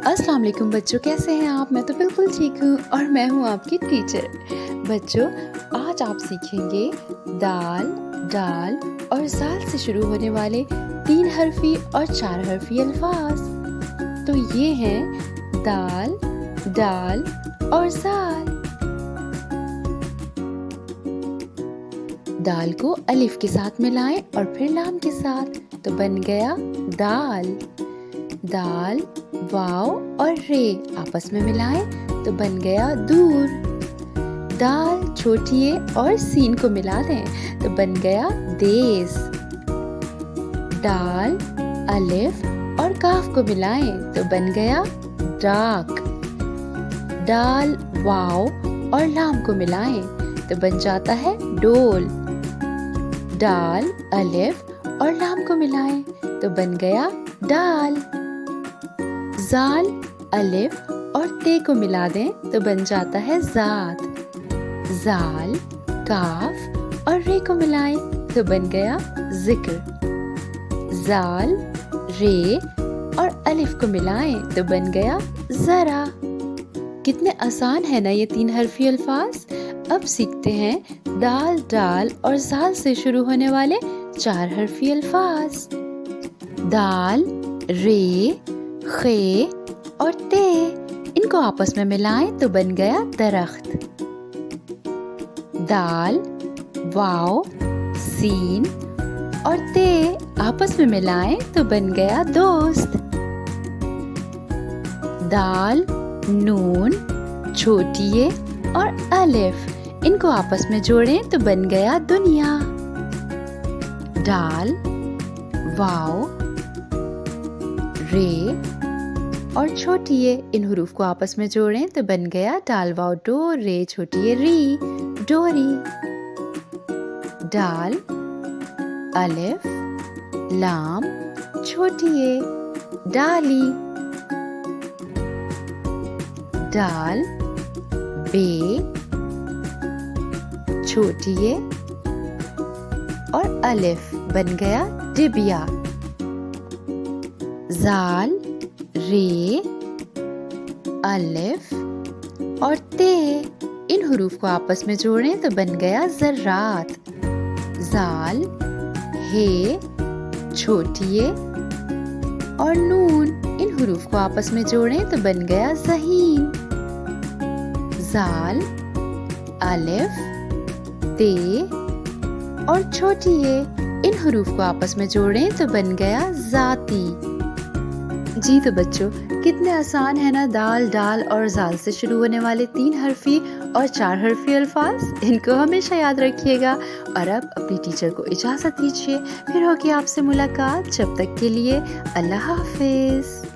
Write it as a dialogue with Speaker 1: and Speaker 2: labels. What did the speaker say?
Speaker 1: अस्सलाम वालेकुम बच्चों, कैसे हैं आप? मैं तो बिल्कुल ठीक हूँ और मैं हूँ आपकी टीचर। बच्चों, आज आप सीखेंगे दाल, डाल और ज़ाल से शुरू होने वाले 3 हरफ़ी और 4 हरफ़ी अल्फाज। तो ये हैं दाल, डाल और ज़ाल। दाल को अलिफ के साथ मिलाएं और फिर लाम के साथ, तो बन गया दाल। दाल, वाव और रे आपस में मिलाएं तो बन गया दूर। दाल, छोटी ए और सीन को मिला दें तो बन गया देस। दाल, अलिफ और काफ को मिलाएं तो बन गया डाक। दाल, वाव और लाम को मिलाएं तो बन जाता है डोल। दाल, अलिफ और लाम को मिलाएं तो बन गया डाल। ज़ाल, अलिफ और ते को मिला दें तो बन जाता है ज़ात। ज़ाल, काफ और रे को मिलाएं तो बन गया ज़िक्र। ज़ाल, रे और अलिफ को मिलाएं तो बन गया ज़रा। कितने आसान है ना ये 3 हरफ़ी अल्फाज। अब सीखते हैं दाल, डाल और ज़ाल से शुरू होने वाले 4 हरफ़ी अल्फाज। दाल, रे, खे और ते, इनको आपस में मिलाएं तो बन गया दरख्त। दाल, वाव, सीन और ते आपस में मिलाएं तो बन गया दोस्त। दाल, नून, छोटी ए और अलिफ, इनको आपस में जोड़ें तो बन गया दुनिया। दाल, वाव, रे और छोटी ए, इन हुरूफ को आपस में जोड़ें तो बन गया दाल, वाव, डो, रे, छोटी ए, री, डोरी। दाल, अलिफ, लाम, छोटी ए, डाली। दाल, बे, छोटी ए और अलिफ, बन गया डिबिया। ज़ाल, रे, अलिफ और ते, इन हुरूफ को आपस में जोड़ें तो बन गया ज़र्रात। ज़ाल, हे, छोटी ए और नून, इन हुरूफ को आपस में जोड़ें तो बन गया ज़हीन। ज़ाल, अलिफ, ते और छोटी ए, इन हुरूफ को आपस में जोड़ें तो बन गया ज़ाती। जी तो बच्चों, कितने आसान है ना दाल, डाल और ज़ाल से शुरू होने वाले 3 हरफ़ी और 4 हरफ़ी अल्फाज। इनको हमेशा याद रखिएगा और अब अपनी टीचर को इजाज़त दीजिए। फिर होगी आपसे मुलाकात। जब तक के लिए अल्लाह हाफ़िज़।